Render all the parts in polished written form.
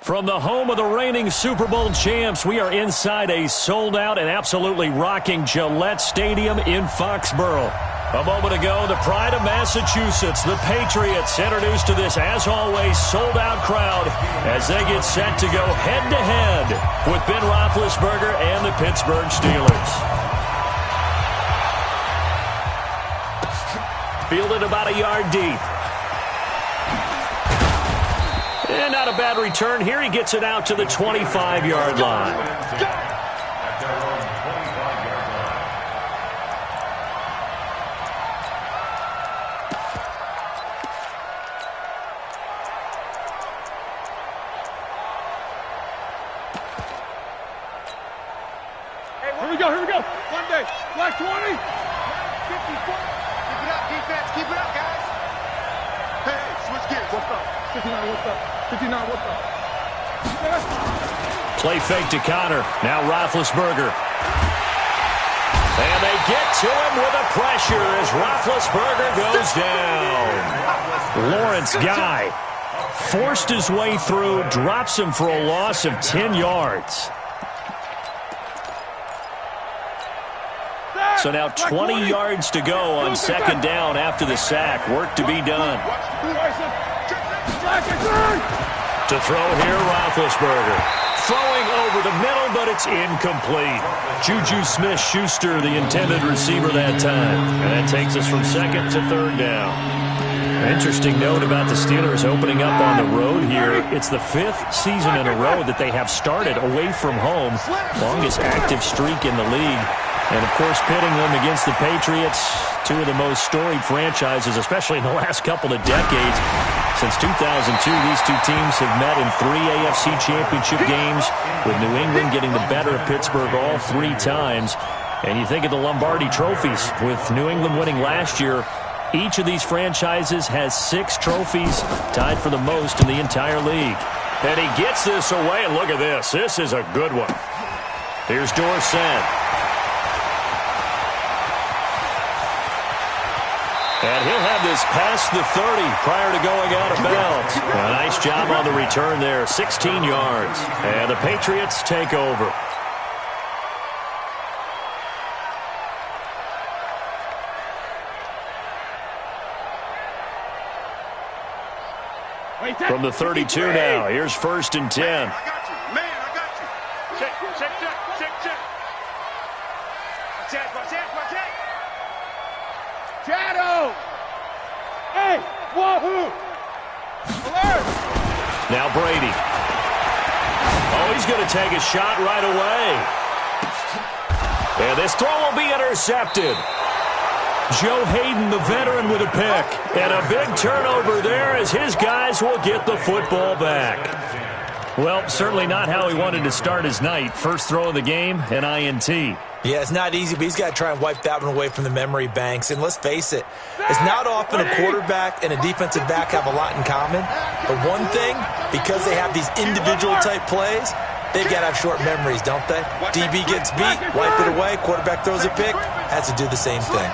From the home of the reigning Super Bowl champs, we are inside a sold-out and absolutely rocking Gillette Stadium in Foxborough. A moment ago, the pride of Massachusetts, the Patriots, introduced to this, as always, sold-out crowd as they get set to go head-to-head with Ben Roethlisberger and the Pittsburgh Steelers. Fielded about a yard deep. And not a bad return here. He gets it out to the 25-yard line. Here we go. One day. Black 20. 54. Keep it up, defense. Keep it up, guys. Hey, switch gears. What's up? 59, what's up? 59, what's up? Play fake to Connor. Now Roethlisberger. And they get to him with a pressure as Roethlisberger goes down. Lawrence Guy forced his way through, drops him for a loss of 10 yards. So now 20 yards to go on second down after the sack. Work to be done. To throw here, Roethlisberger. Throwing over the middle, but it's incomplete. Juju Smith-Schuster, the intended receiver that time. And that takes us from second to third down. An interesting note about the Steelers opening up on the road here. It's the 5th season in a row that they have started away from home. Longest active streak in the league. And, of course, pitting them against the Patriots, two of the most storied franchises, especially in the last couple of decades. Since 2002, these two teams have met in 3 AFC championship games, with New England getting the better of Pittsburgh all 3 times. And you think of the Lombardi trophies, with New England winning last year. Each of these franchises has 6 trophies, tied for the most in the entire league. And he gets this away, and look at this. This is a good one. Here's Dorsett. And he'll have this past the 30 prior to going out of bounds. A nice job on the return there, 16 yards. And the Patriots take over. From the 32 now, here's 1st and 10. I got you. Check. Check. Shadow! Hey! Wahoo! Alert! Now Brady. Oh, he's going to take a shot right away. And this throw will be intercepted. Joe Hayden, the veteran, with a pick. And a big turnover there as his guys will get the football back. Well, certainly not how he wanted to start his night. First throw of the game, an INT. Yeah, it's not easy, but he's got to try and wipe that one away from the memory banks. And let's face it, it's not often a quarterback and a defensive back have a lot in common. But one thing, because they have these individual-type plays, they've got to have short memories, don't they? DB gets beat, wipe it away, quarterback throws a pick, has to do the same thing.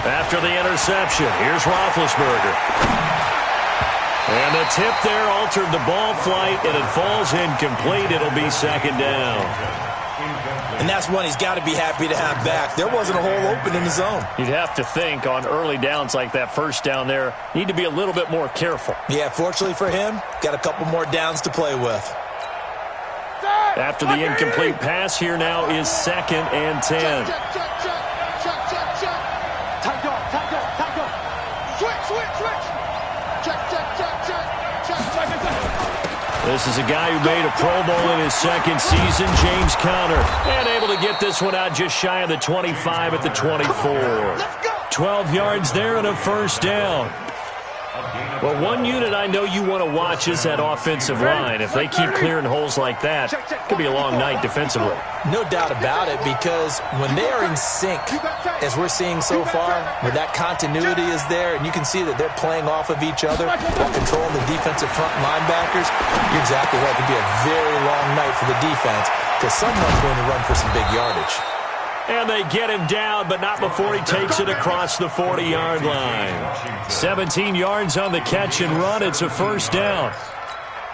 After the interception, here's Roethlisberger. And the tip there altered the ball flight, and it falls incomplete. It'll be second down. And that's one he's got to be happy to have back. There wasn't a hole open in the zone. You'd have to think on early downs like that first down there, need to be a little bit more careful. Yeah, fortunately for him, got a couple more downs to play with. After the incomplete pass, here now is 2nd and 10. This is a guy who made a Pro Bowl in his 2nd season, James Conner, and able to get this one out just shy of the 25 at the 24. 12 yards there and a first down. Well, one unit I know you want to watch is that offensive line. If they keep clearing holes like that, it could be a long night defensively. No doubt about it, because when they are in sync, as we're seeing so far, where that continuity is there, and you can see that they're playing off of each other while controlling the defensive front linebackers, you're exactly right. It could be a very long night for the defense, because someone's going to run for some big yardage. And they get him down, but not before he takes it across the 40-yard line. 17 yards on the catch and run. It's a first down.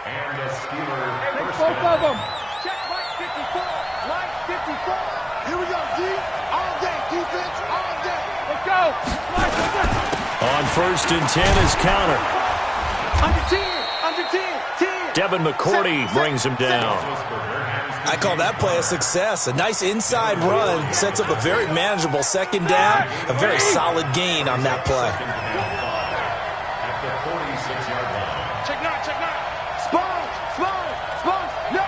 And the Steelers. Both of them. Check Mike 54. Mike 54. Here we go, D. All day. Defense all day. Let's go. On first and 10 is counter. Under 10. Devin McCourty brings him down. I call that play a success. A nice inside run sets up a very manageable second down. A very solid gain on that play. At the 46-yard line. Check now. Sponge. No.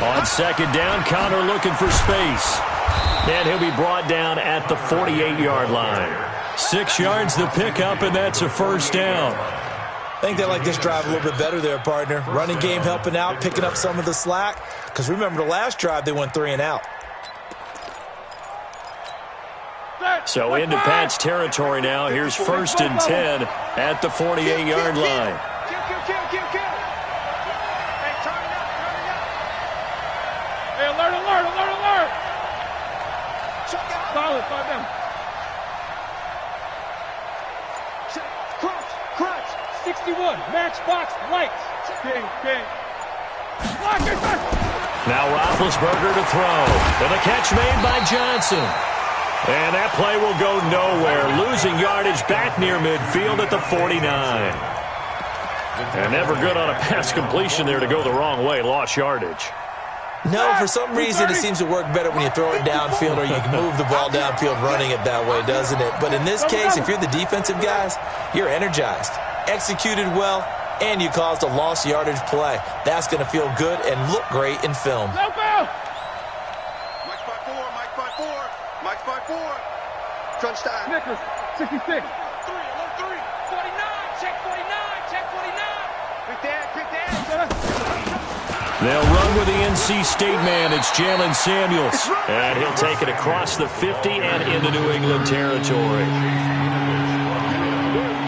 On second down, counter looking for space. And he'll be brought down at the 48-yard line. 6 yards the pickup, and that's a first down. I think they like this drive a little bit better there, partner. Running game helping out, picking up some of the slack. Because remember the last drive, they went 3 and out. So into Pat's territory now. Here's first and 10 at the 48-yard line. Kill. Hey, turn it up. Hey, alert. Solid, 5 down. Crunch. 61, matchbox lights. King. Now Roethlisberger to throw. And the catch made by Johnson. And that play will go nowhere. Losing yardage back near midfield at the 49. And never good on a pass completion there to go the wrong way. Lost yardage. No, for some reason it seems to work better when you throw it downfield or you can move the ball downfield running it that way, doesn't it? But in this case, if you're the defensive guys, you're energized, executed well, and you caused a lost yardage play. That's going to feel good and look great in film. Mike's by 4. Crunch time. Snickers, 66. 3, 49. Check 49. Pick that. They'll run with the NC State man. It's Jalen Samuels. And he'll take it across the 50 and into New England territory.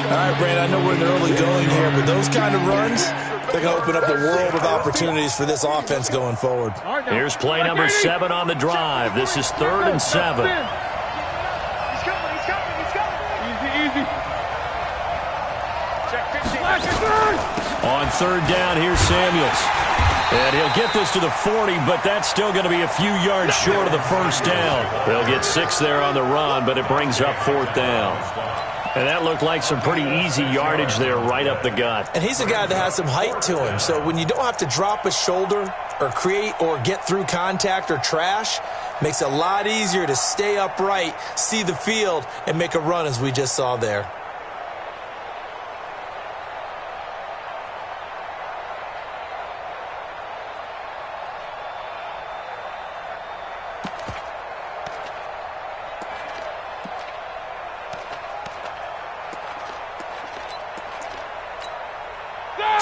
All right, Brand, I know we're in the early going here, but those kind of runs, they're going to open up a world of opportunities for this offense going forward. Here's play number 7 on the drive. This is 3rd and 7. He's coming. Easy. Check 50. On 3rd down, here's Samuels. And he'll get this to the 40, but that's still going to be a few yards short of the first down. They'll get 6 there on the run, but it brings up 4th down. And that looked like some pretty easy yardage there right up the gut. And he's a guy that has some height to him. So when you don't have to drop a shoulder or create or get through contact or trash, makes it a lot easier to stay upright, see the field, and make a run as we just saw there.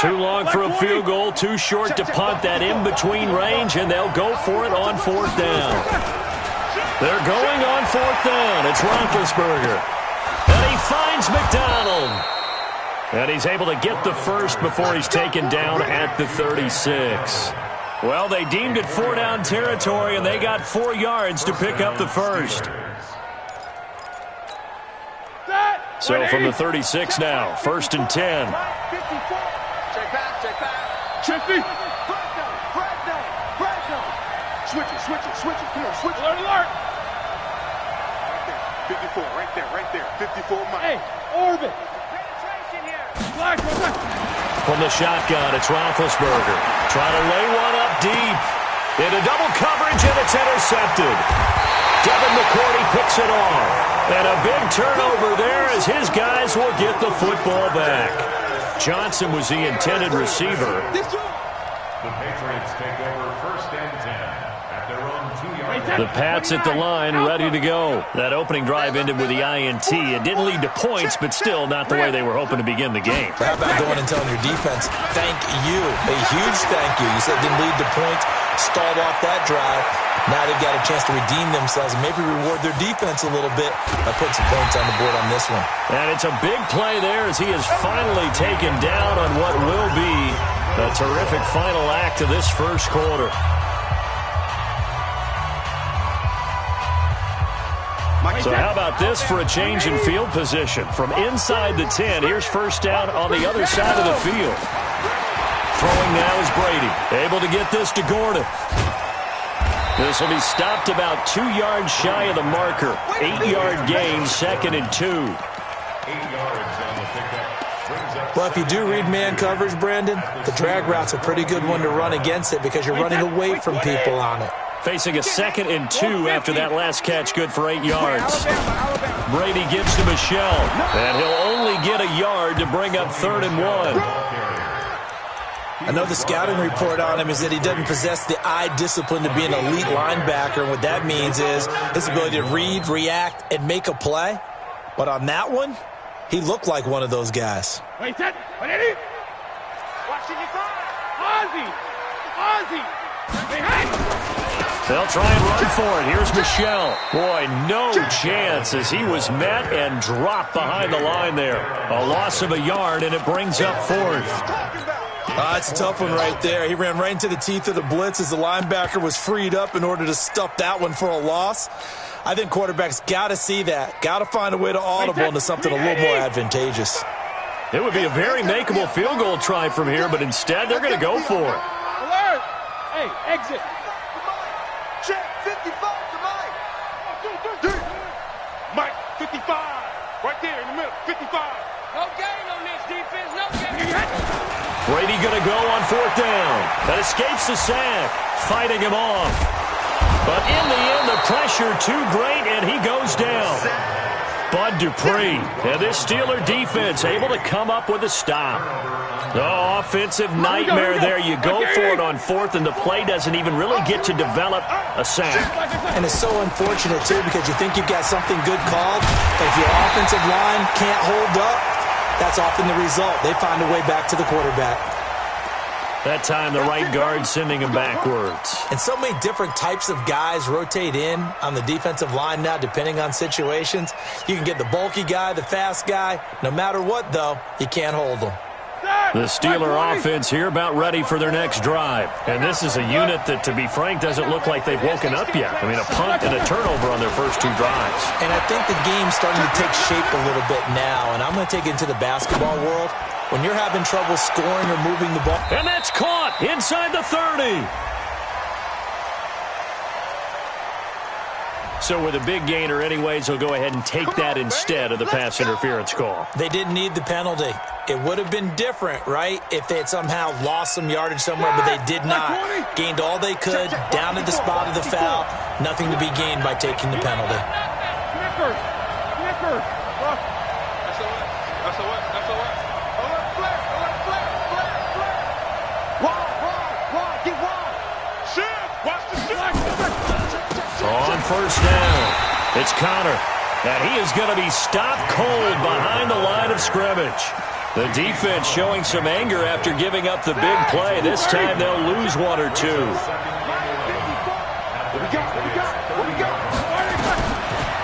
Too long for a field goal, too short to punt. That in-between range, and they'll go for it on 4th down. They're going on 4th down. It's Roethlisberger. And he finds McDonald. And he's able to get the first before he's taken down at the 36. Well, they deemed it 4-down territory, and they got 4 yards to pick up the first. So from the 36 now, 1st and 10. Check back. 50. Switch it. Come on, switch it. Alert. Right there. 54 Mike. Hey, orbit. Penetration here. From the shotgun, it's Roethlisberger. Trying to lay one up deep. Into double coverage, and it's intercepted. Devin McCourty picks it off. And a big turnover there as his guys will get the football back. Johnson was the intended receiver. The Patriots take over 1st and 10 at their own 2-yard line. The Pats at the line, ready to go. That opening drive ended with the INT. It didn't lead to points, but still not the way they were hoping to begin the game. How about going and telling your defense, thank you, a huge thank you. You said it didn't lead to points, stalled off that drive. Now they've got a chance to redeem themselves and maybe reward their defense a little bit by putting some points on the board on this one. And it's a big play there as he is finally taken down on what will be a terrific final act of this first quarter. So how about this for a change in field position? From inside the 10, here's first down on the other side of the field. Throwing now is Brady. Able to get this to Gordon. This will be stopped about 2 yards shy of the marker. 8-yard gain, 2nd and 2. 8 yards on the pickup. Well, if you do read man coverage, Brandon, the drag route's a pretty good one to run against it because you're running away from people on it. Facing a 2nd and 2 after that last catch, good for 8 yards. Brady gives to Michelle, and he'll only get a yard to bring up 3rd and 1. I know the scouting report on him is that he doesn't possess the eye discipline to be an elite linebacker. And what that means is his ability to read, react, and make a play. But on that one, he looked like one of those guys. Wait, set. Ready? Watching you cry. Ozzy. Hey. They'll try and run for it. Here's Michelle. Boy, no chance as he was met and dropped behind the line there. A loss of a yard, and it brings up 4th. That's a tough one right there. He ran right into the teeth of the blitz as the linebacker was freed up in order to stuff that one for a loss. I think quarterbacks got to see that. Got to find a way to audible into something a little more advantageous. It would be a very makeable field goal try from here, but instead they're going to go for it. Alert! Hey, exit. Check 55 to Mike. Mike, 55. Right there in the middle, 55. No gain on this defense, no gain. Brady going to go on 4th down. That escapes the sack, fighting him off. But in the end, the pressure too great, and he goes down. Bud Dupree, and this Steeler defense able to come up with a stop. Oh, offensive nightmare there. You go for it on 4th, and the play doesn't even really get to develop a sack. And it's so unfortunate, too, because you think you've got something good called, but if your offensive line can't hold up, that's often the result. They find a way back to the quarterback. That time, the right guard sending him backwards. And so many different types of guys rotate in on the defensive line now, depending on situations. You can get the bulky guy, the fast guy. No matter what, though, you can't hold them. The Steeler offense here about ready for their next drive. And this is a unit that, to be frank, doesn't look like they've woken up yet. I mean, a punt and a turnover on their first 2 drives. And I think the game's starting to take shape a little bit now. And I'm going to take it into the basketball world. When you're having trouble scoring or moving the ball. And that's caught inside the 30. So with a big gainer anyways, they'll go ahead and take that instead of the pass interference call. They didn't need the penalty. It would have been different, right, if they had somehow lost some yardage somewhere, but they did not. Gained all they could, down to the spot of the foul. Nothing to be gained by taking the penalty. On first down, it's Connor, and he is going to be stopped cold behind the line of scrimmage. The defense showing some anger after giving up the big play. This time they'll lose 1 or 2.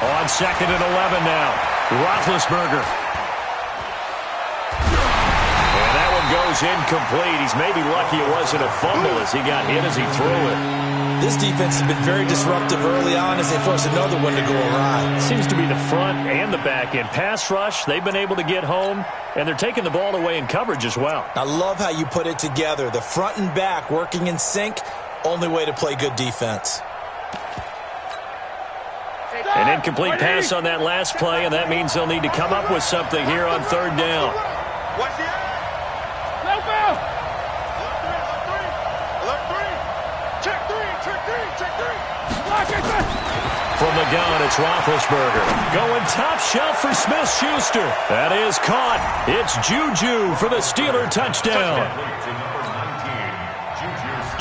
On 2nd and 11 now, Roethlisberger. And that one goes incomplete. He's maybe lucky it wasn't a fumble as he got hit as he threw it. This defense has been very disruptive early on as they force another one to go awry. Seems to be the front and the back end. Pass rush, they've been able to get home, and they're taking the ball away in coverage as well. I love how you put it together. The front and back working in sync, only way to play good defense. An incomplete pass on that last play, and that means they'll need to come up with something here on 3rd down. From the gun, it's Roethlisberger. Going top shelf for Smith-Schuster. That is caught. It's Juju for the Steeler touchdown.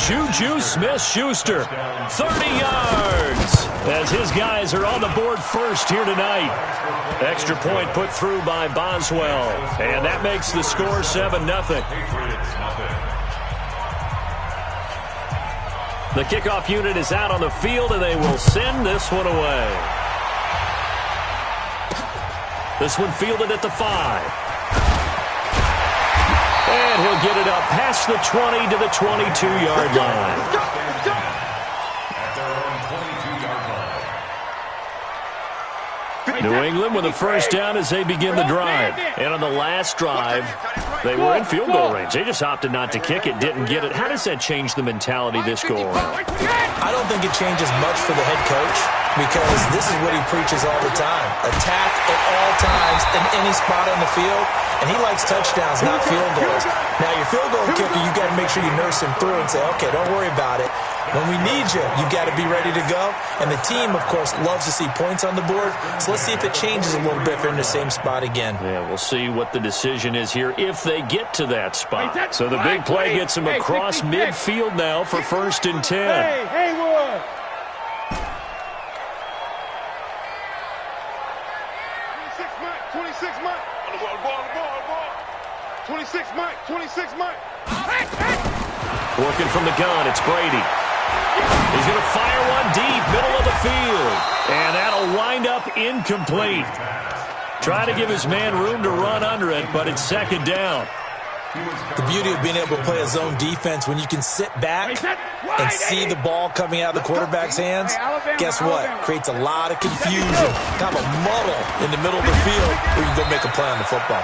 Juju Smith-Schuster, 30 yards, as his guys are on the board first here tonight. Extra point put through by Boswell, and that makes the score 7-0. The kickoff unit is out on the field, and they will send this one away. This one fielded at the 5. And he'll get it up past the 20 to the 22-yard line. At their own 22-yard line. New England with a first down as they begin the drive. And on the last drive, they were in field goal range. They just opted not to kick it, didn't get it. How does that change the mentality this go around? I don't think it changes much for the head coach because this is what he preaches all the time. Attack at all times in any spot on the field. And he likes touchdowns, not field goals. Now, your field goal kicker, you got to make sure you nurse him through and say, okay, don't worry about it. When we need you, you got to be ready to go. And the team, of course, loves to see points on the board. So let's see if it changes a little bit if they're in the same spot again. Yeah, we'll see what the decision is here if they get to that spot. So the big play gets them across midfield now for 1st and 10. Hey, Haywood! 26 Mike. On the ball. 26 Mike. Working from the gun, it's Brady. He's going to fire one deep, middle of the field. And that'll wind up incomplete. Try to give his man room to run under it, but it's 2nd down. The beauty of being able to play a zone defense when you can sit back and see the ball coming out of the quarterback's hands, guess what? Creates a lot of confusion, kind of a muddle in the middle of the field where you can go make a play on the football.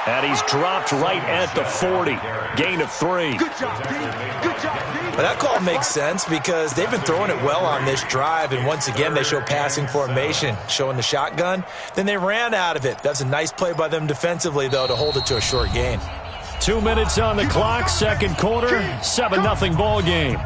And he's dropped right at the 40. Gain of 3. Good job, D. Good job, D. But that call makes sense because they've been throwing it well on this drive, and once again they show passing formation, showing the shotgun. Then they ran out of it. That's a nice play by them defensively, though, to hold it to a short gain. 2 minutes on the clock, 2nd quarter, 7-0 ball game.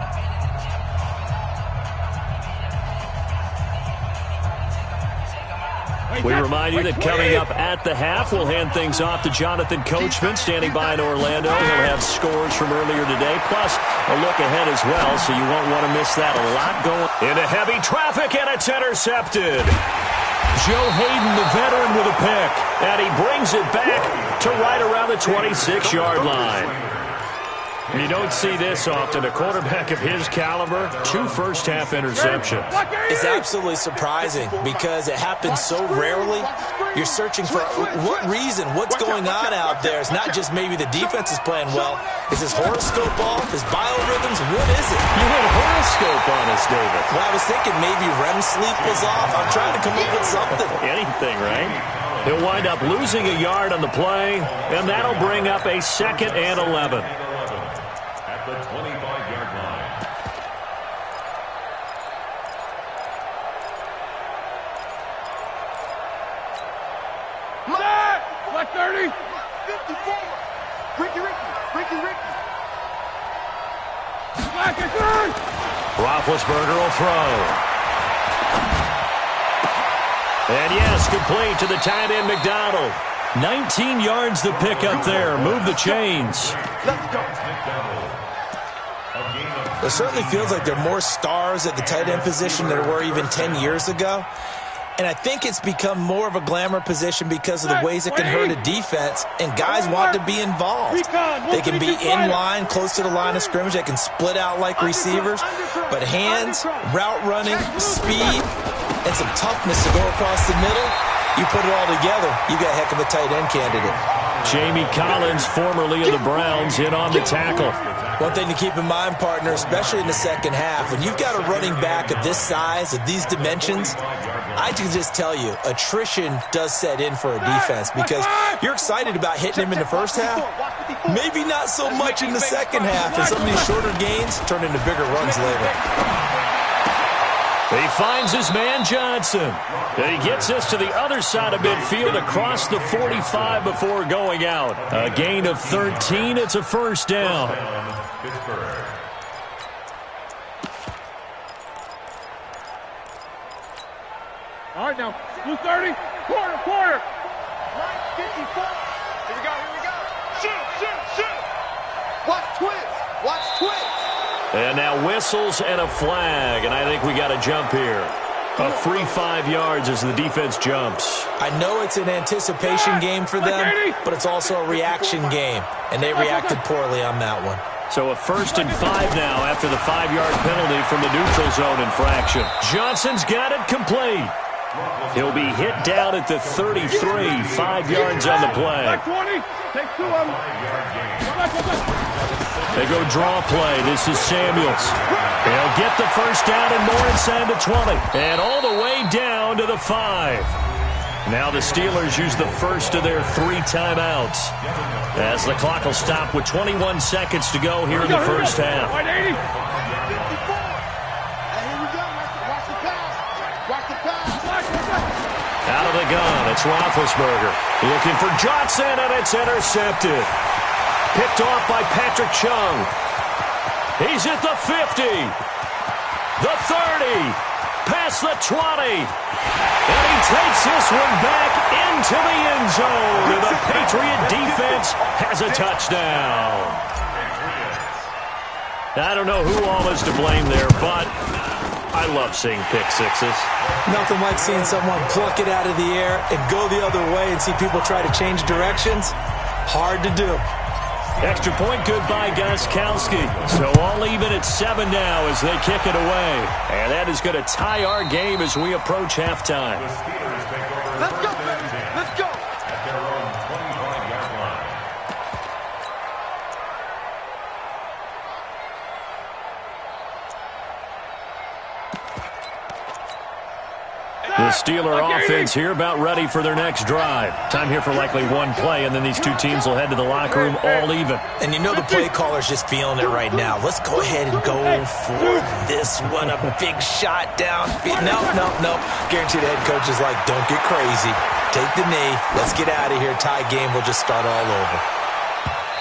We remind you that coming up at the half, we'll hand things off to Jonathan Coachman, standing by in Orlando. He'll have scores from earlier today, plus a look ahead as well, so you won't want to miss that. A lot going into heavy traffic, and it's intercepted. Joe Hayden, the veteran, with a pick, and he brings it back to right around the 26-yard line. You don't see this often. A quarterback of his caliber, 2 first-half interceptions. It's absolutely surprising because it happens so rarely. You're searching for what reason, what's going on out there. It's not just maybe the defense is playing well. Is his horoscope off? His biorhythms? What is it? You had a horoscope on us, David. Well, I was thinking maybe REM sleep was off. I'm trying to come up with something. Anything, right? He'll wind up losing a yard on the play, and that'll bring up a 2nd and 11. At the 25-yard line. Black 30. 54. Ricky. Black is third. Roethlisberger will throw. And yes, complete to the tight end, McDonald. 19 yards the pick up there. Move the chains. Let's go. It certainly feels like there are more stars at the tight end position than there were even 10 years ago. And I think it's become more of a glamour position because of the ways it can hurt a defense, and guys want to be involved. They can be in line, close to the line of scrimmage. They can split out like receivers. But hands, route running, speed, and some toughness to go across the middle, you put it all together, you got a heck of a tight end candidate. Jamie Collins, formerly of the Browns, in on the tackle. One thing to keep in mind, partner, especially in the second half, when you've got a running back of this size, of these dimensions, I can just tell you, attrition does set in for a defense because you're excited about hitting him in the first half. Maybe not so much in the second half, and some of these shorter gains turn into bigger runs later. He finds his man Johnson. And he gets us to the other side of midfield across the 45 before going out. A gain of 13. It's a first down. Pittsburgh. All right, now, blue 30, quarter. Right, 54. Here we go. Shoot. Watch twist. And now whistles and a flag, and I think we got a jump here. A free 5 yards as the defense jumps. I know it's an anticipation game for them, but it's also a reaction game, and they reacted poorly on that one. So a 1st and 5 now after the 5-yard penalty from the neutral zone infraction. Johnson's got it complete. He'll be hit down at the 33, 5 yards on the play. Black 20, take 2 of them. They go draw play. This is Samuels. They'll get the first down and more inside the 20. And all the way down to the 5. Now the Steelers use the first of their 3 timeouts, as the clock will stop with 21 seconds to go here in the first half. Out of the gun, it's Roethlisberger. Looking for Johnson, and it's intercepted. Picked off by Patrick Chung. He's at the 50. The 30. Past the 20. And he takes this one back into the end zone. And the Patriot defense has a touchdown. I don't know who all is to blame there, but I love seeing pick sixes. Nothing like seeing someone pluck it out of the air and go the other way and see people try to change directions. Hard to do. Extra point good by Gostkowski. So all even at 7 now as they kick it away. And that is going to tie our game as we approach halftime. Let's go, baby. Let's go. At their own 25-yard line. The Steeler offense here about ready for their next drive. Time here for likely one play, and then these two teams will head to the locker room all even. And you know the play caller's just feeling it right now. Let's go ahead and go for this one. A big shot down. No. Guaranteed the head coach is like, don't get crazy. Take the knee. Let's get out of here. Tie game. We'll just start all over.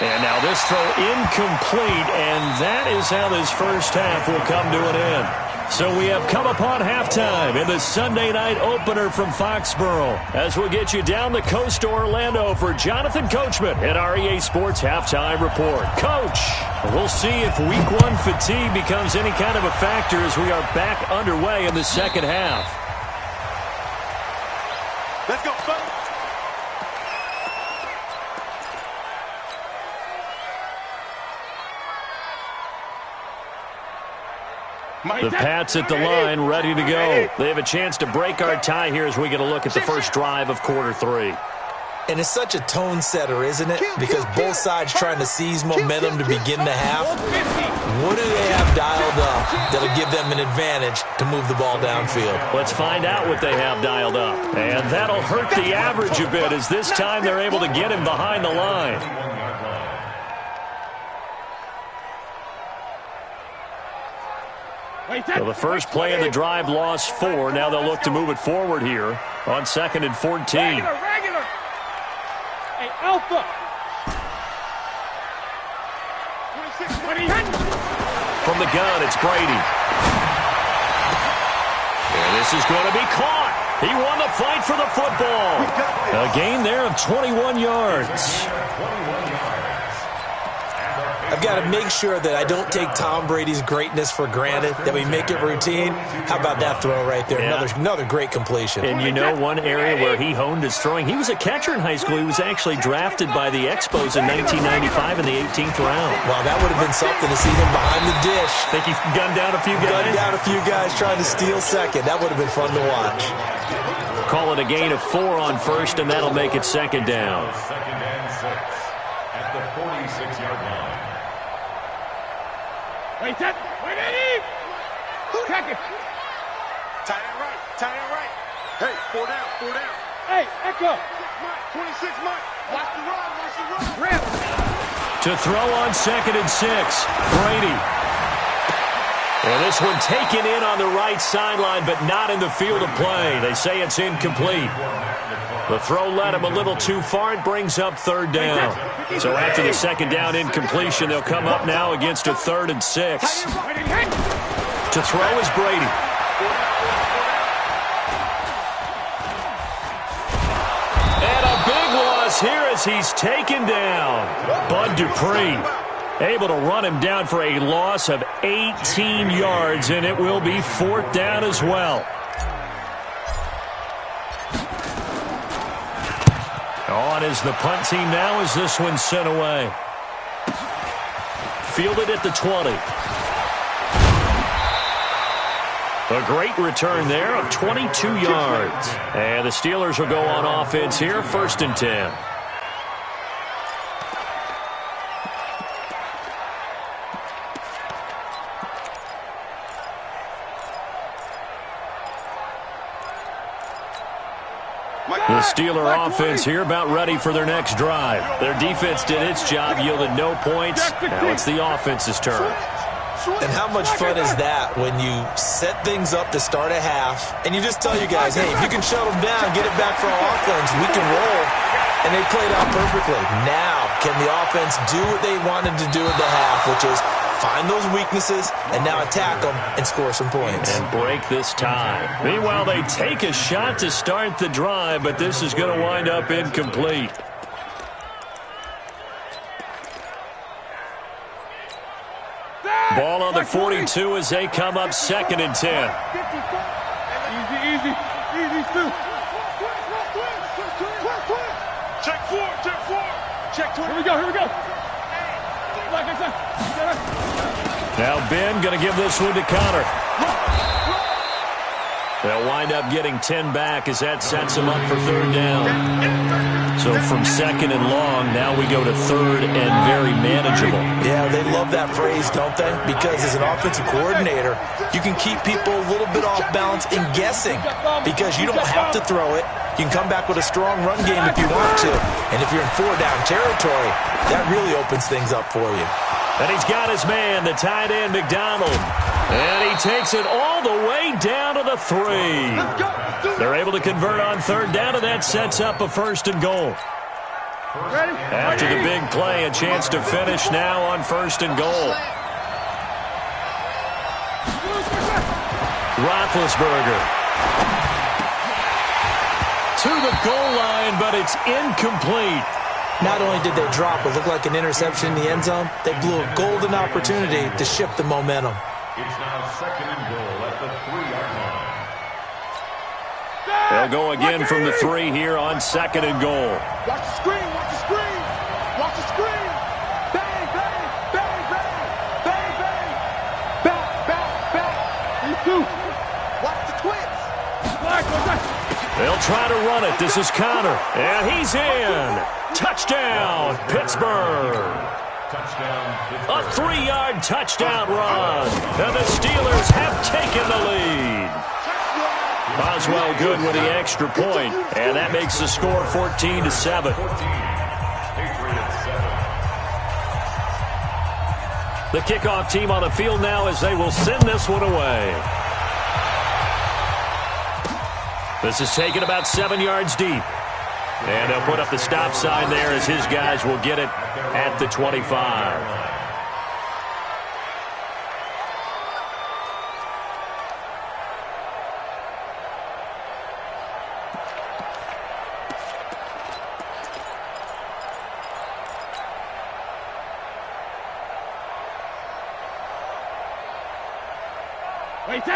And now this throw incomplete, and that is how this first half will come to an end. So we have come upon halftime in the Sunday night opener from Foxborough, as we'll get you down the coast to Orlando for Jonathan Coachman at our EA Sports Halftime Report. Coach, we'll see if Week 1 fatigue becomes any kind of a factor as we are back underway in the second half. Let's go, folks. The Pats at the line, ready to go. They have a chance to break our tie here as we get a look at the first drive of quarter 3. And it's such a tone setter, isn't it? Because both sides trying to seize momentum to begin the half. What do they have dialed up that'll give them an advantage to move the ball downfield? Let's find out what they have dialed up. And that'll hurt the average a bit, as this time they're able to get him behind the line. So the first play of the drive lost 4. Now they'll look to move it forward here on 2nd and 14. Regular. Hey, Alpha. 26, 20. From the gun, it's Brady. And this is going to be caught. He won the fight for the football. A gain there of 21 yards. I've got to make sure that I don't take Tom Brady's greatness for granted, that we make it routine. How about that throw right there? Yeah. Another great completion. And you know one area where he honed his throwing? He was a catcher in high school. He was actually drafted by the Expos in 1995 in the 18th round. Wow, that would have been something to see him behind the dish. Think he gunned down a few guys? Gunned down a few guys trying to steal second. That would have been fun to watch. Call it a gain of 4 on first, and that'll make it 2nd down. 2nd and 6 at the 46-yard line. Wait, Eddie! Check it. Tie it right. Hey, 4 down. Hey, Echo. 26 Mike. Watch the run. Rip. To throw on 2nd and 6, Brady. And this one taken in on the right sideline, but not in the field of play. They say it's incomplete. The throw led him a little too far. It brings up 3rd down. So after the 2nd down incompletion, they'll come up now against a 3rd and 6. To throw is Brady. And a big loss here as he's taken down. Bud Dupree able to run him down for a loss of 18 yards, and it will be 4th down as well. On is the punt team now as this one's sent away. Fielded at the 20. A great return there of 22 yards. And the Steelers will go on offense here, 1st and 10. The Steeler offense here about ready for their next drive. Their defense did its job, yielded no points. Now it's the offense's turn. And how much fun is that when you set things up to start a half and you just tell your guys, hey, if you can shut them down, get it back for our offense, we can roll. And they played out perfectly. Now, can the offense do what they wanted to do at the half, which is find those weaknesses and now attack them and score some points. And break this tie. Meanwhile, they take a shot to start the drive, but this is going to wind up incomplete. Ball on the 42 as they come up 2nd and 10. Easy, easy, easy, two. Check four, check four. Check 20. Here we go, here we go. Now Ben going to give this one to Connor. They'll wind up getting 10 back as that sets them up for 3rd down. So from 2nd and long, now we go to 3rd and very manageable. Yeah, they love that phrase, don't they? Because as an offensive coordinator, you can keep people a little bit off balance in guessing because you don't have to throw it. You can come back with a strong run game if you want to. And if you're in 4-down territory, that really opens things up for you. And he's got his man, the tight end, McDonald. And he takes it all the way down to the 3. They're able to convert on 3rd down, and that sets up a 1st and goal. After the big play, a chance to finish now on 1st and goal. Roethlisberger to the goal line, but it's incomplete. Not only did they drop what looked like an interception in the end zone, they blew a golden opportunity to shift the momentum. It's now 2nd and goal at the 3-yard line. They'll go again from the 3 here on 2nd and goal. Watch the screen, watch the screen. Watch the screen. Bang, bang, bang, bang. Bang, bang. Back, back, back. These two. Watch the twins. They'll try to run it. This is Connor. And he's in. Touchdown, Pittsburgh. A 3-yard touchdown run. And the Steelers have taken the lead. Boswell good with the extra point. And that makes the score 14-7. The kickoff team on the field now as they will send this one away. This is taken about 7 yards deep. And they'll put up the stop sign there as his guys will get it at the 25.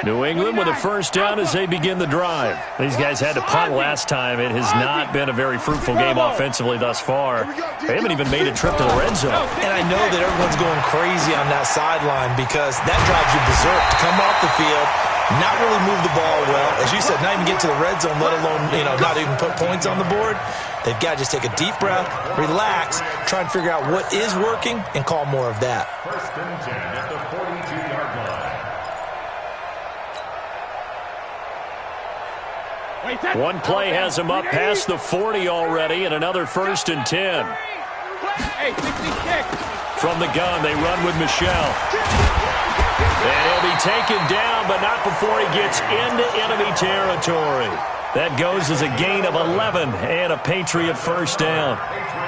New England with a 1st down as they begin the drive. These guys had to punt last time. It has not been a very fruitful game offensively thus far. They haven't even made a trip to the red zone. And I know that everyone's going crazy on that sideline because that drives you berserk to come off the field, not really move the ball well. As you said, not even get to the red zone, let alone, not even put points on the board. They've got to just take a deep breath, relax, try and figure out what is working, and call more of that. 1st and 10 at the 42-yard line. One play has him up past the 40 already, and another 1st and 10. From the gun, they run with Michelle. And he'll be taken down, but not before he gets into enemy territory. That goes as a gain of 11 and a Patriot 1st down.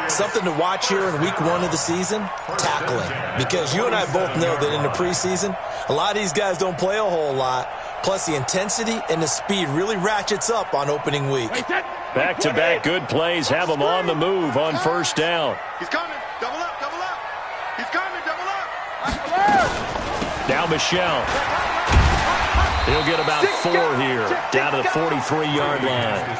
Something to watch here in week 1 of the season, tackling. Because you and I both know that in the preseason, a lot of these guys don't play a whole lot. Plus, the intensity and the speed really ratchets up on opening week. Back-to-back good plays have them on the move on 1st down. He's coming. Double up, double up. He's coming, double up. Now Michelle. He'll get about 4 here, down to the 43-yard line.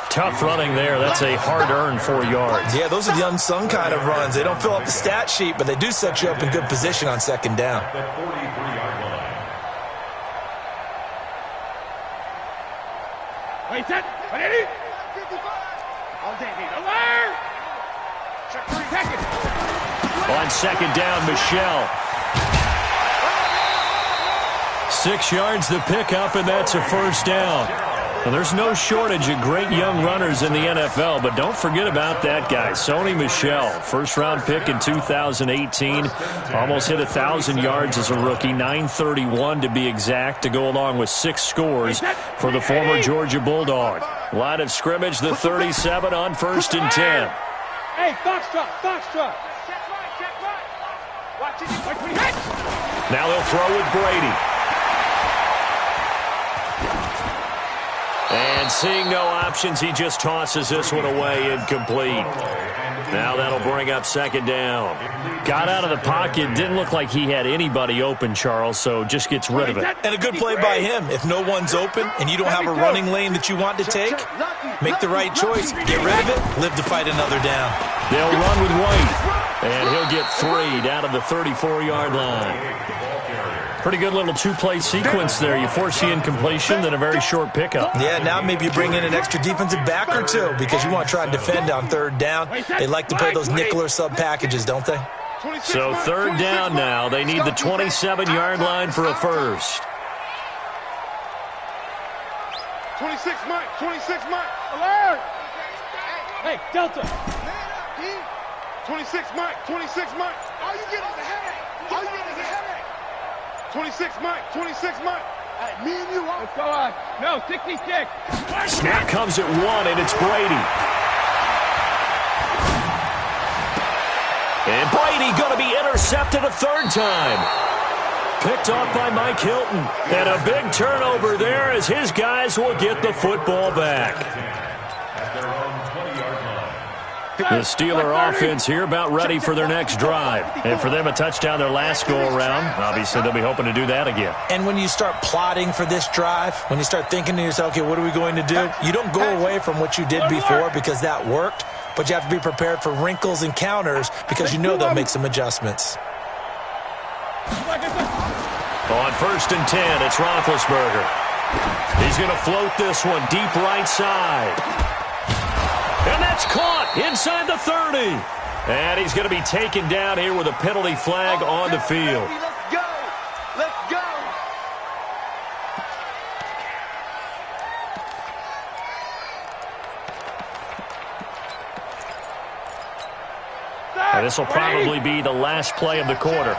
Tough running there. That's a hard-earned 4 yards. Yeah, those are the unsung kind of runs. They don't fill up the stat sheet, but they do set you up in good position on 2nd down. The 43-yard line. Wait, set. Ready? 55. On 2nd down, Michelle. 6 yards the pickup, and that's a 1st down. Well, there's no shortage of great young runners in the NFL, but don't forget about that guy, Sony Michel. First-round pick in 2018. Almost hit 1,000 yards as a rookie, 931 to be exact, to go along with 6 scores for the former Georgia Bulldog. Line of scrimmage, the 37 on 1st and 10. Hey, foxtrot, foxtrot. Now they'll throw with Brady. And seeing no options, he just tosses this one away, incomplete. Now that'll bring up 2nd down. Got out of the pocket, didn't look like he had anybody open, Charles, so just gets rid of it. And a good play by him. If no one's open and you don't have a running lane that you want to take, make the right choice. Get rid of it, live to fight another down. They'll run with White, and he'll get 3 down to the 34-yard line. Pretty good little 2-play sequence there. You force the incompletion, then a very short pickup. Yeah, now maybe you bring in an extra defensive back or 2 because you want to try and defend on 3rd down. They like to play those nickel or sub packages, don't they? So 3rd down now. They need the 27-yard line for a first. 26 Mike, 26 Mike, alert! Hey, Delta. 26 Mike, 26 Mike. All you get is a headache. All you get is a headache. 26 Mike, 26 Mike. Hey, me and you. Let's go on. No, 66. Snap comes at 1, and it's Brady. And Brady going to be intercepted a 3rd time. Picked off by Mike Hilton. And a big turnover there as his guys will get the football back. The Steeler offense here about ready for their next drive. And for them, a touchdown their last go-around. Obviously, they'll be hoping to do that again. And when you start plotting for this drive, when you start thinking to yourself, okay, what are we going to do? You don't go away from what you did before because that worked, but you have to be prepared for wrinkles and counters because you know they'll make some adjustments. On 1st and 10, it's Roethlisberger. He's going to float this one deep right side. And that's caught inside the 30. And he's going to be taken down here with a penalty flag on the field. Let's go. Let's go. This will probably be the last play of the quarter.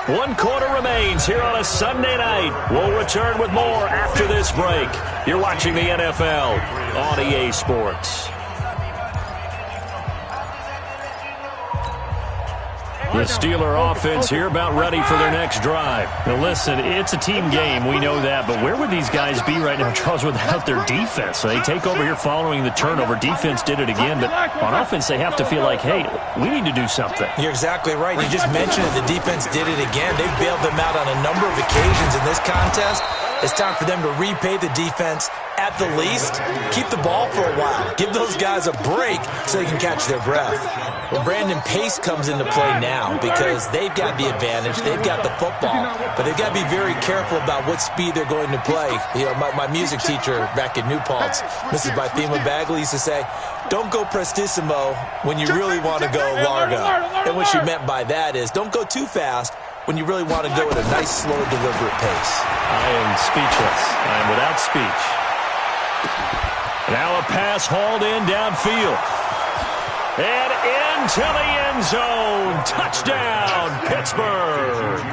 1 quarter remains here on a Sunday night. We'll return with more after this break. You're watching the NFL on EA Sports. The Steeler offense here about ready for their next drive. Now listen, it's a team game, we know that, but where would these guys be right now, Charles, without their defense? So they take over here following the turnover. Defense did it again, but on offense they have to feel like, hey, we need to do something. You're exactly right. You just mentioned it. The defense did it again. They bailed them out on a number of occasions in this contest. It's time for them to repay the defense at the least. Keep the ball for a while. Give those guys a break so they can catch their breath. Well, Brandon Pace comes into play now because they've got the advantage. They've got the football, but they've got to be very careful about what speed they're going to play. You know, my music teacher back in New Paltz, Mrs. Bythema Bagley, used to say, don't go prestissimo when you really want to go largo. And what she meant by that is don't go too fast when you really want to go at a nice, slow, deliberate pace. I am speechless. I am without speech. Now a pass hauled in downfield. And into the end zone. Touchdown, Pittsburgh.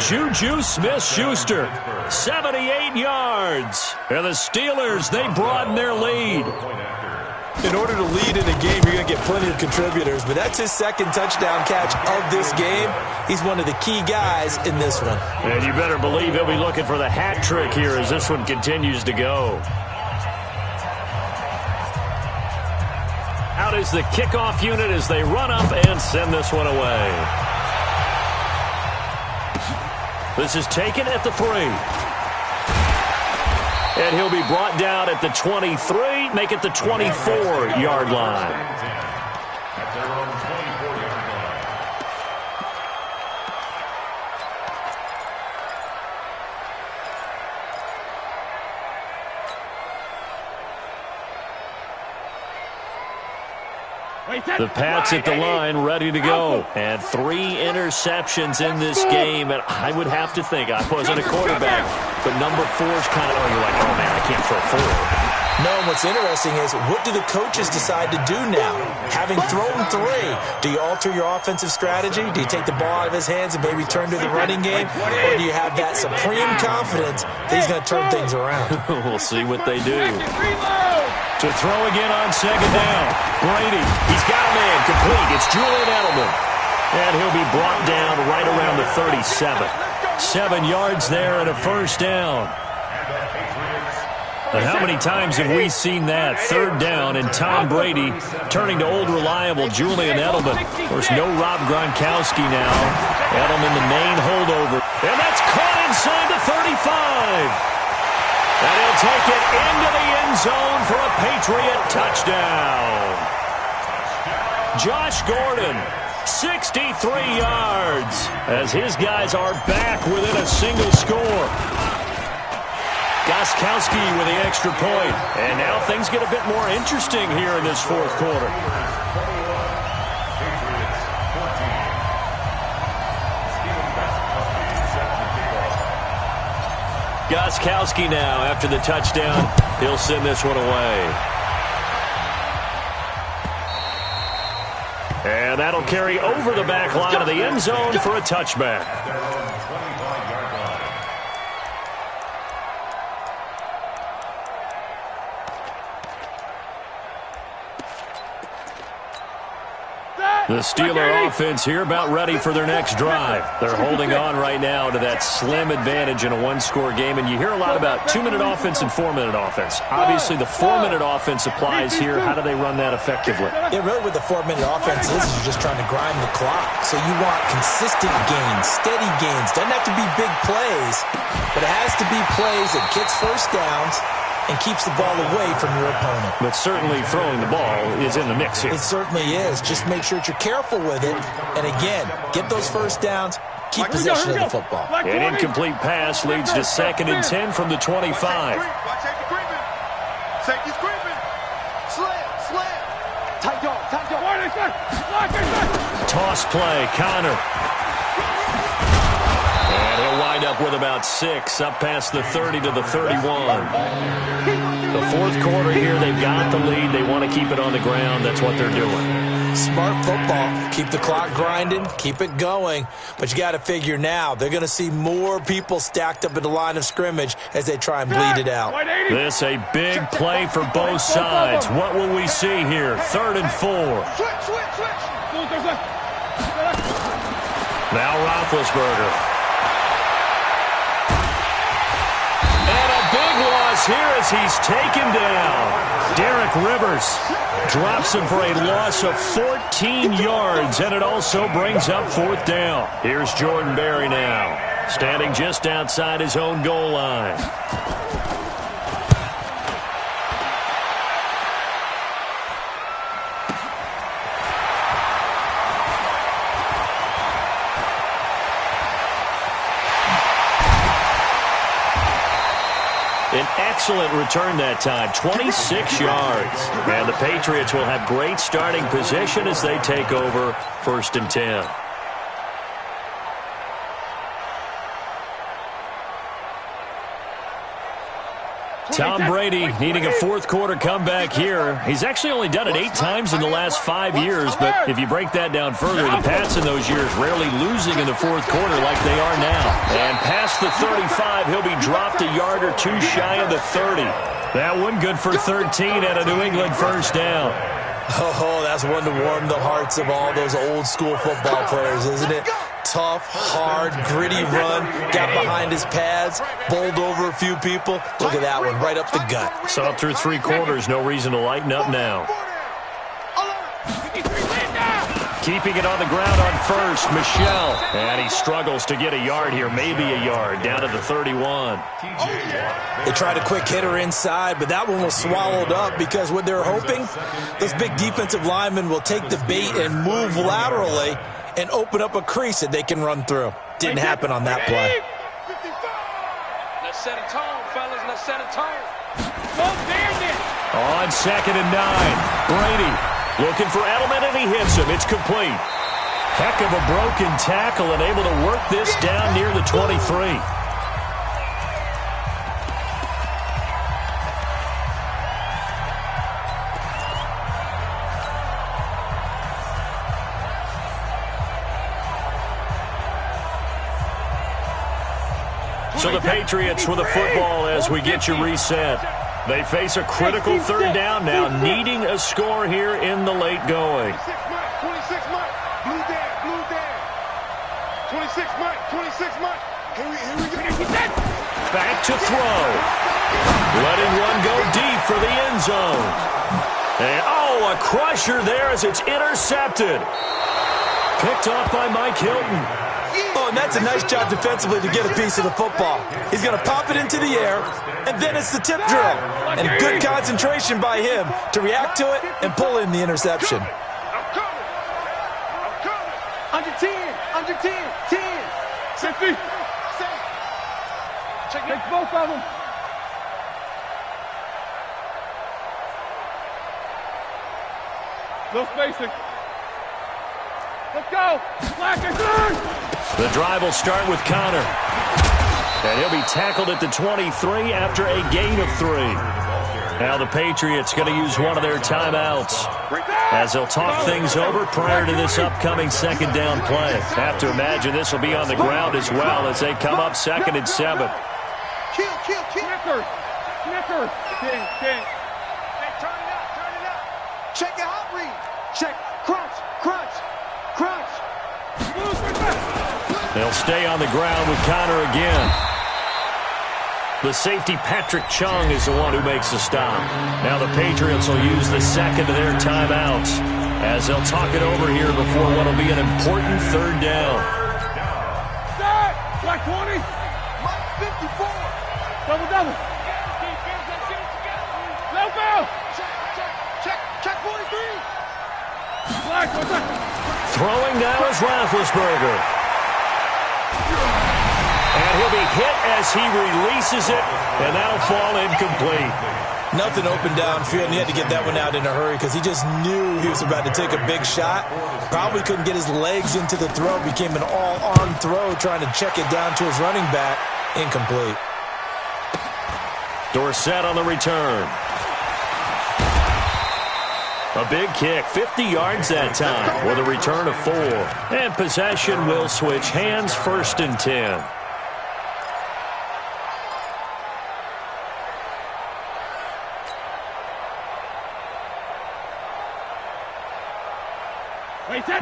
Juju Smith-Schuster, 78 yards. And the Steelers, they broaden their lead. In order to lead in a game, you're going to get plenty of contributors, but that's his 2nd touchdown catch of this game. He's one of the key guys in this one. And you better believe he'll be looking for the hat trick here as this one continues to go. Out is the kickoff unit as they run up and send this one away. This is taken at the 3. And he'll be brought down at the 23, make it the 24-yard line. At their own 24-yard line. The Pats at the line, ready to go. And 3 interceptions in this game. And I would have to think, I wasn't a quarterback, but number 4's kind of, you're like, oh, man, I can't throw 4. No, what's interesting is, what do the coaches decide to do now? Having thrown 3, do you alter your offensive strategy? Do you take the ball out of his hands and maybe turn to the running game? Or do you have that supreme confidence that he's going to turn things around? We'll see what they do. To throw again on second down. Brady, he's got a man complete. It's Julian Edelman. And he'll be brought down right around the 37. 7 yards there and a first down. And how many times have we seen that? 3rd down and Tom Brady turning to old reliable Julian Edelman. Of course, no Rob Gronkowski now. Edelman the main holdover. And that's caught inside the 35. And he'll take it into the end zone for a Patriot touchdown. Josh Gordon, 63 yards, as his guys are back within a single score. Gostkowski with the extra point. And now things get a bit more interesting here in this 4th quarter. Gostkowski now, after the touchdown, he'll send this one away. And that'll carry over the back line of the end zone for a touchback. The Steeler offense here about ready for their next drive. They're holding on right now to that slim advantage in a 1-score game, and you hear a lot about 2-minute offense and 4-minute offense. Obviously, the 4-minute offense applies here. How do they run that effectively? Yeah, really what the 4-minute offense is you're just trying to grind the clock. So you want consistent gains, steady gains. Doesn't have to be big plays, but it has to be plays that gets first downs and keeps the ball away from your opponent. But certainly throwing the ball is in the mix here. It certainly is. Just make sure that you're careful with it. And again, get those first downs, keep possession of the football. An incomplete pass leads to 2nd and 10 from the 25. Safety's creeping. Slam. Tight dog. Toss play, Connor. And he'll wind up with about 6, up past the 30 to the 31. The 4th quarter here, they've got the lead. They want to keep it on the ground. That's what they're doing. Smart football. Keep the clock grinding. Keep it going. But you got to figure now, they're going to see more people stacked up at the line of scrimmage as they try and bleed it out. This a big play for both sides. What will we see here? 3rd and 4. Now Roethlisberger. Here as he's taken down. Derek Rivers drops him for a loss of 14 yards, and it also brings up 4th down. Here's Jordan Berry now, standing just outside his own goal line. An excellent return that time, 26 yards. And the Patriots will have great starting position as they take over 1st and 10. Tom Brady needing a 4th quarter comeback here. He's actually only done it 8 times in the last 5 years, but if you break that down further, the Pats in those years rarely losing in the 4th quarter like they are now. And past the 35, he'll be dropped a yard or 2 shy of the 30. That one good for 13 at a New England first down. Oh, that's one to warm the hearts of all those old school football players, isn't it? Tough, hard, gritty run, got behind his pads, bowled over a few people. Look at that one, right up the gut. So through 3 quarters, no reason to lighten up now. Keeping it on the ground on first, Michel. And he struggles to get a yard here, maybe a yard, down to the 31. They tried a quick hitter inside, but that one was swallowed up because what they're hoping, those big defensive linemen will take the bait and move laterally and open up a crease that they can run through. Didn't happen on that play. Let's set a tone, fellas. Let's set a tone. On 2nd and 9, Brady Looking for Edelman, and he hits him. It's complete. Heck of a broken tackle and able to work this down near the 23. So the Patriots with the football as we get you reset. They face a critical third down now, needing a score here in the late going. 26 Mike, blue down. 26 Mike, 26 Mike. Here we go. Back to throw. Letting one go deep for the end zone. And, a crusher there as it's intercepted. Picked off by Mike Hilton. Oh, and that's a nice job defensively to get a piece of the football. He's going to pop it into the air, and then it's the tip drill. And good concentration by him to react to it and pull in the interception. I'm coming. Under 10, 10. Safety. Take both of them. Little spacing. Let's go. Black and good. The drive will start with Connor. And he'll be tackled at the 23 after a gain of 3. Now the Patriots going to use one of their timeouts as they'll talk things over prior to this upcoming second down play. Have to imagine this will be on the ground as well as they come up 2nd and 7. Kill. Snickers. King. Hey, turn it up. Check your hot read. Check. Crunch. They'll stay on the ground with Connor again. The safety, Patrick Chung, is the one who makes the stop. Now the Patriots will use the second of their timeouts as they'll talk it over here before what will be an important third down. Black 20. Mike 54. Double. Low bell. Check 43. Black, what's up? Throwing now is Roethlisberger. And he'll be hit as he releases it, and that'll fall incomplete. Nothing open downfield, and he had to get that one out in a hurry because he just knew he was about to take a big shot. Probably couldn't get his legs into the throw. Became an all-arm throw trying to check it down to his running back. Incomplete. Dorsett on the return. A big kick, 50 yards that time with a return of 4. And possession will switch hands, 1st and 10.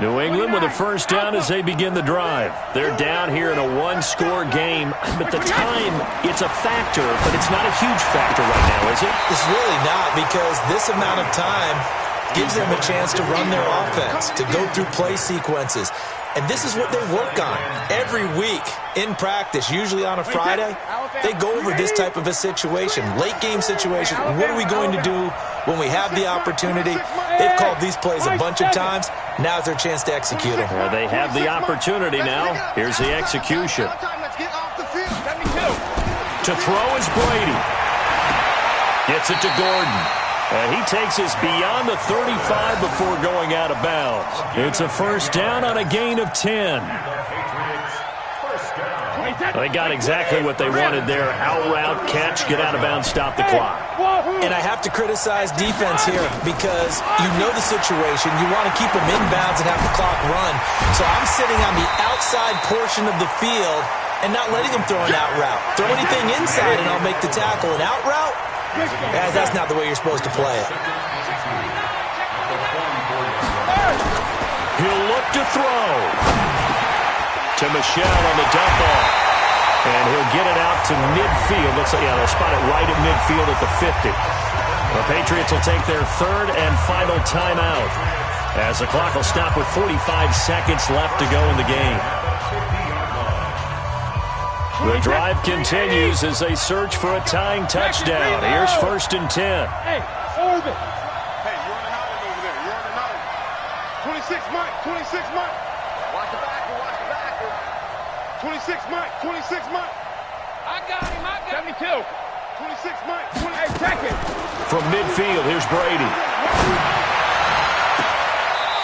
New England with a first down as they begin the drive. They're down here in a one-score game, but the time, it's a factor, but it's not a huge factor right now, is it? It's really not, because this amount of time gives them a chance to run their offense, to go through play sequences. And this is what they work on every week in practice, usually on a Friday. They go over this type of a situation, late-game situation. What are we going to do when we have the opportunity? They've called these plays a bunch of times. Now's their chance to execute them. Well, they have the opportunity now. Here's the execution. To throw is Brady. Gets it to Gordon. And he takes us beyond the 35 before going out of bounds. It's a first down on a gain of 10. They got exactly what they wanted there. Out route, catch, get out of bounds, stop the clock. And I have to criticize defense here because you know the situation. You want to keep them inbounds and have the clock run. So I'm sitting on the outside portion of the field and not letting them throw an out route. Throw anything inside and I'll make the tackle. An out route? That's not the way you're supposed to play it. He'll look to throw. To Michelle on the dump off. And he'll get it out to midfield. Looks like, they'll spot it right at midfield at the 50. The Patriots will take their third and final timeout as the clock will stop with 45 seconds left to go in the game. The drive continues as they search for a tying touchdown. Here's 1st and 10. Hey, Orbit. Hey, you're on the highway over there. You're on the highway. 26 Mike. Watch the backer. 26 Mike. I got him. 72. 26 Mike. Hey, check it. From midfield, here's Brady.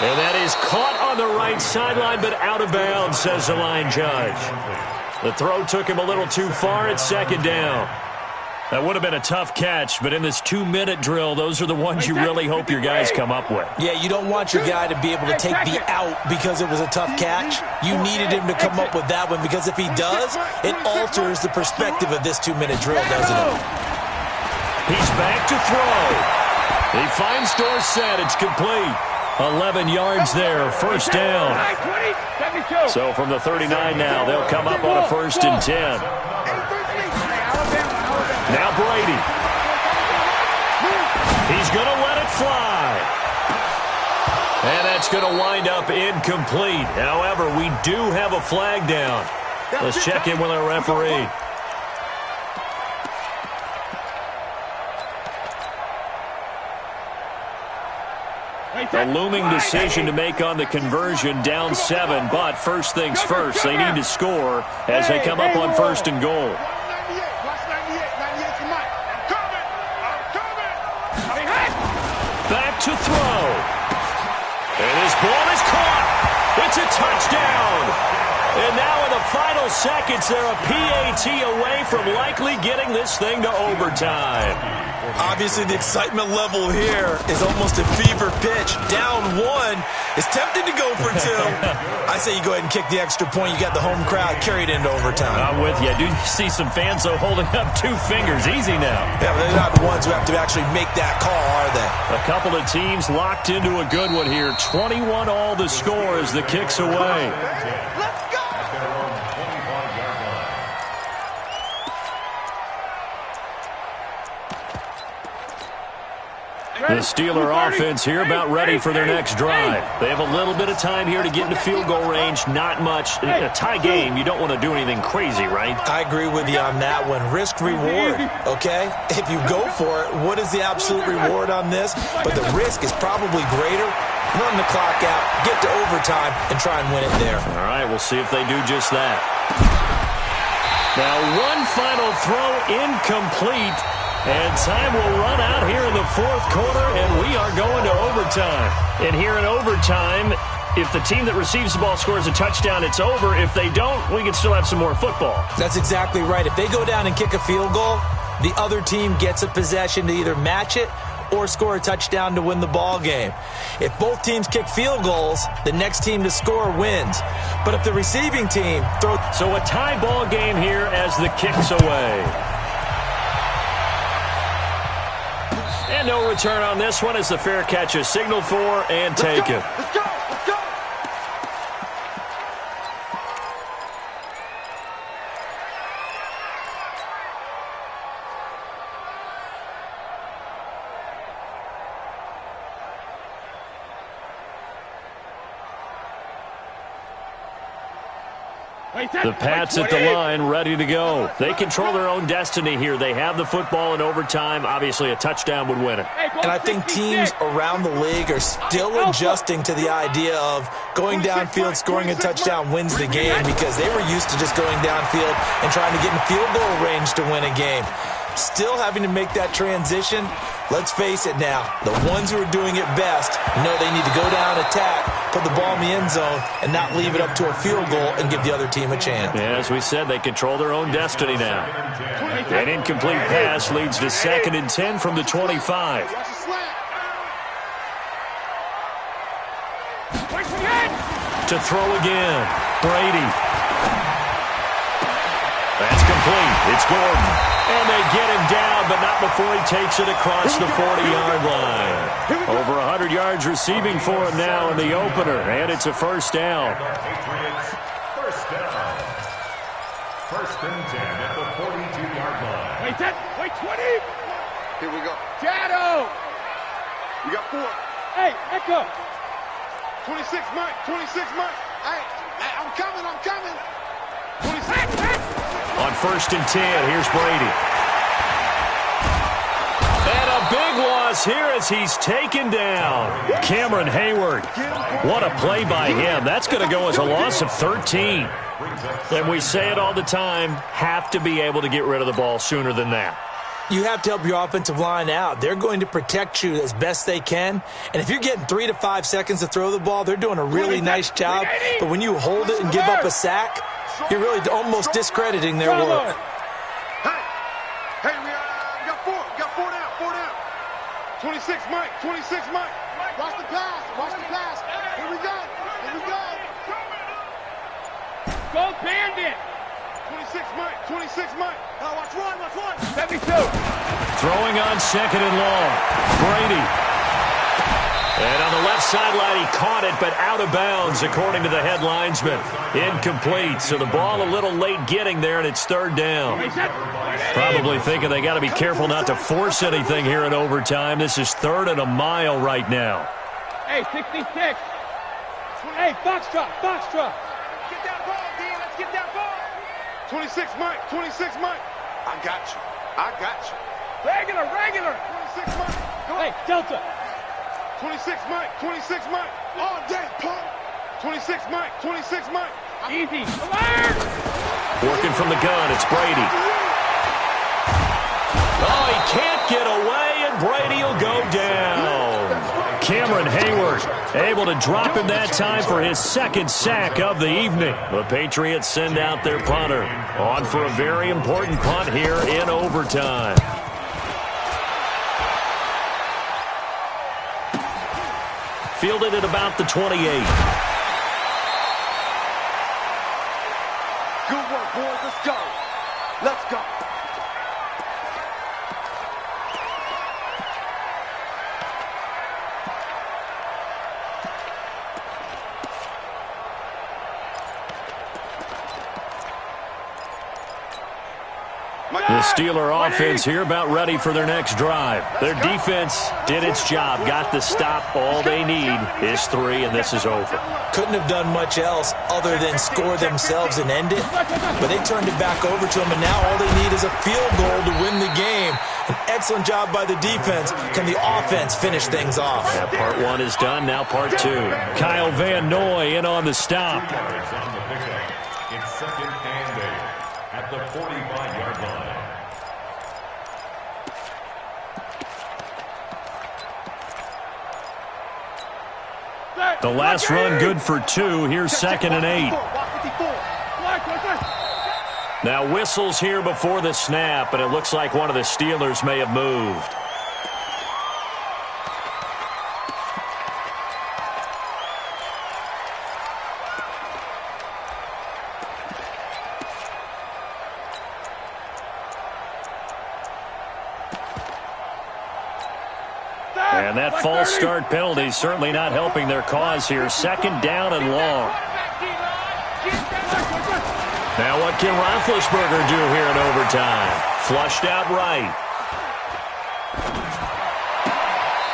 And that is caught on the right sideline, but out of bounds, says the line judge. The throw took him a little too far at second down. That would have been a tough catch, but in this 2-minute drill, those are the ones you really hope your guys come up with. Yeah, you don't want your guy to be able to take the out because it was a tough catch. You needed him to come up with that one because if he does, it alters the perspective of this 2-minute drill, doesn't it? He's back to throw. He finds Dorsett. It's complete. 11 yards there, first down. So from the 39 now, they'll come up on a 1st and 10. Now Brady. He's going to let it fly. And that's going to wind up incomplete. However, we do have a flag down. Let's check in with our referee. A looming decision to make on the conversion, down 7, but first things first, they need to score as they come up on 1st and goal. Back to throw. And his ball is caught. It's a touchdown. And now in the final seconds, they're a PAT away from likely getting this thing to overtime. Obviously, the excitement level here is almost a fever pitch. Down 1. It's tempting to go for 2. I say you go ahead and kick the extra point. You got the home crowd carried into overtime. I'm with you. I do see some fans, though, holding up 2 fingers. Easy now. Yeah, but they're not the ones who have to actually make that call, are they? A couple of teams locked into a good one here. 21 all the score as the kick's away. The Steeler offense here about ready for their next drive. They have a little bit of time here to get into field goal range. Not much. A tie game, you don't want to do anything crazy, right? I agree with you on that one. Risk-reward, okay? If you go for it, what is the absolute reward on this? But the risk is probably greater. Run the clock out, get to overtime, and try and win it there. All right, we'll see if they do just that. Now, one final throw incomplete. And time will run out here in the 4th quarter, and we are going to overtime. And here in overtime, if the team that receives the ball scores a touchdown, it's over. If they don't, we can still have some more football. That's exactly right. If they go down and kick a field goal, the other team gets a possession to either match it or score a touchdown to win the ball game. If both teams kick field goals, the next team to score wins. But if the receiving team throws... So a tie ball game here as the kick's away. And no return on this one as the fair catch is signaled for and taken. Let's go! Let's go! The Pats at the line, ready to go. They control their own destiny here. They have the football in overtime. Obviously, a touchdown would win it. And I think teams around the league are still adjusting to the idea of going downfield, scoring a touchdown wins the game because they were used to just going downfield and trying to get in field goal range to win a game. Still having to make that transition. Let's face it now, the ones who are doing it best know they need to go down, attack, put the ball in the end zone, and not leave it up to a field goal and give the other team a chance. Yeah, as we said, they control their own destiny now. An incomplete pass leads to 2nd and 10 from the 25. To throw again, Brady. That's complete. It's Gordon. And they get him down, but not before he takes it across the 40-yard line. Over 100 yards receiving for him now in the opener, and it's a first down. Patriots, first down. 1st and 10 at the 42-yard line. Wait, 10. Wait, 20. Here we go. Shadow. You got 4. Hey, Echo. 26, Mike. 26, Mike. Hey, I'm coming. 26. On 1st and 10, here's Brady. And a big loss here as he's taken down. Cameron Hayward. What a play by him. That's going to go as a loss of 13. And we say it all the time, have to be able to get rid of the ball sooner than that. You have to help your offensive line out. They're going to protect you as best they can. And if you're getting 3 to 5 seconds to throw the ball, they're doing a really nice job. But when you hold it and give up a sack, you're really almost discrediting their work. Hey, we got 4. We got 4 down. 4 down. 26, Mike. 26, Mike. Watch the pass. Watch the pass. Here we go. Here we go. Go Bandit. 26, Mike. 26, Mike. Watch one. Watch one. 72. Throwing on second and long. Brady. And on the left sideline, he caught it, but out of bounds, according to the head linesman. Incomplete, so the ball a little late getting there, and it's third down. Probably thinking they got to be careful not to force anything here in overtime. This is 3rd and a mile right now. Hey, 66. Hey, Foxtrot. Get that ball, D. Let's get that ball. 26, Mike. 26, Mike. I got you. Regular. 26, Mike. Hey, Delta. 26, Mike. 26, Mike. All day, pump. 26, Mike. 26, Mike. Easy. Alert! Working from the gun, it's Brady. Oh, he can't get away, and Brady will go down. Cameron Hayward able to drop him that time for his 2nd sack of the evening. The Patriots send out their punter on for a very important punt here in overtime. Fielded at about the 28. Good work, boys. Let's go. Let's go. The Steeler offense here about ready for their next drive. Their defense did its job, got the stop. All they need is 3, and this is over. Couldn't have done much else other than score themselves and end it. But they turned it back over to them, and now all they need is a field goal to win the game. An excellent job by the defense. Can the offense finish things off? Yeah, part 1 is done, now part 2. Kyle Van Noy in on the stop. It's 2nd and 8 at the 45-yard line. The last run good for 2. Here's 2nd and 8. Now whistles here before the snap, and it looks like one of the Steelers may have moved. And that false start penalty is certainly not helping their cause here. 2nd down and long. Now what can Roethlisberger do here in overtime? Flushed out right.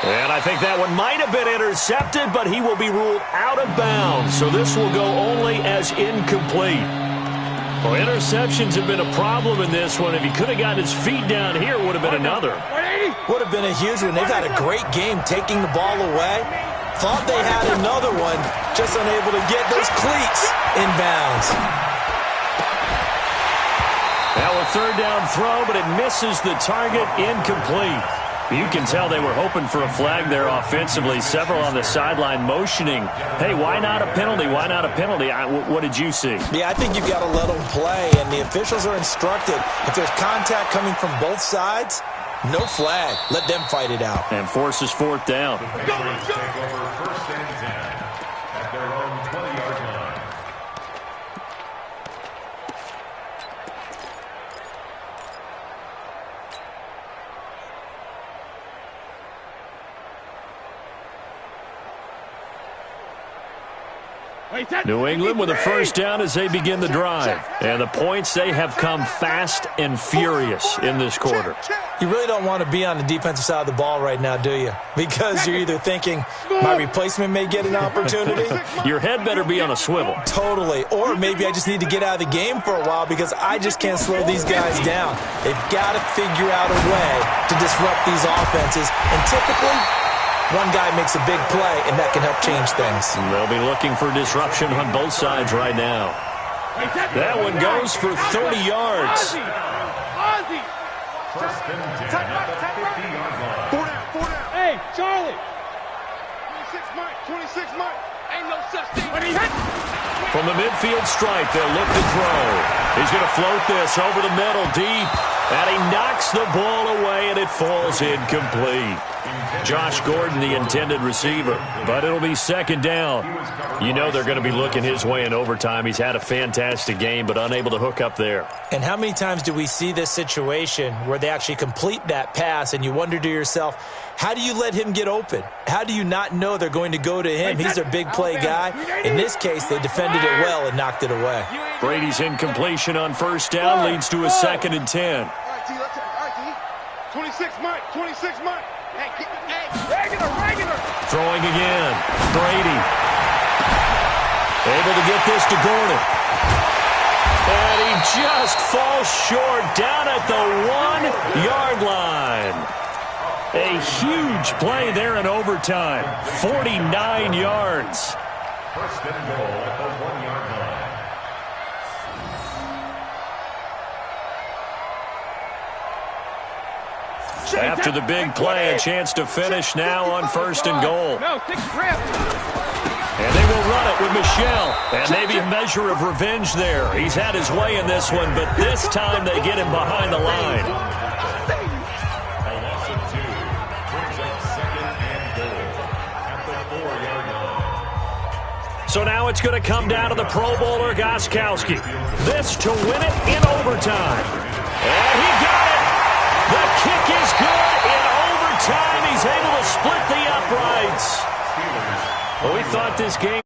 And I think that one might have been intercepted, but he will be ruled out of bounds. So this will go only as incomplete. Well, interceptions have been a problem in this one. If he could have gotten his feet down here, it would have been another. Would have been a huge one. They've had a great game taking the ball away. Thought they had another one, just unable to get those cleats in bounds. Now a 3rd down throw, but it misses the target, incomplete. You can tell they were hoping for a flag there offensively. Several on the sideline motioning, hey, why not a penalty? Why not a penalty? What did you see? Yeah, I think you've got to let them play, and the officials are instructed. If there's contact coming from both sides, no flag. Let them fight it out. And forces 4th down. The Patriots take over 1st and 10 at their own 20-yard line. New England with a 1st down as they begin the drive. And the points, they have come fast and furious in this quarter. You really don't want to be on the defensive side of the ball right now, do you? Because you're either thinking, my replacement may get an opportunity. Your head better be on a swivel. Totally. Or maybe I just need to get out of the game for a while because I just can't slow these guys down. They've got to figure out a way to disrupt these offenses. And typically, one guy makes a big play, and that can help change things. They'll be looking for disruption on both sides right now. That one goes for 30 yards. First and 10 at the 50-yard line. 4 down, 4 down. Hey, Charlie. 26 Mike. Ain't no such thing. From the midfield stripe, they'll look to throw. He's going to float this over the middle deep. And he knocks the ball away, and it falls incomplete. Josh Gordon, the intended receiver. But it'll be second down. You know they're going to be looking his way in overtime. He's had a fantastic game, but unable to hook up there. And how many times do we see this situation where they actually complete that pass, and you wonder to yourself, how do you let him get open? How do you not know they're going to go to him? He's their big play guy. In this case, they defended it well and knocked it away. Brady's incompletion on first down leads to a 2nd and 10. All right, T, let's all right, T. 26 Mike. 26 Mike. Hey, regular. Throwing again. Brady. Able to get this to Gordon. And he just falls short down at the 1-yard line. A huge play there in overtime. 49 yards. First and goal at the 1-yard line. After the big play, a chance to finish now on 1st and goal. No, 6 reps. And they will run it with Michelle. And maybe a measure of revenge there. He's had his way in this one, but this time they get him behind the line. A loss of 2 brings up 2nd and goal at the 4-yard line. So now it's going to come down to the Pro Bowler Gostkowski. This to win it in overtime. And he got it. The kick is good in overtime. He's able to split the uprights. Well, we thought this game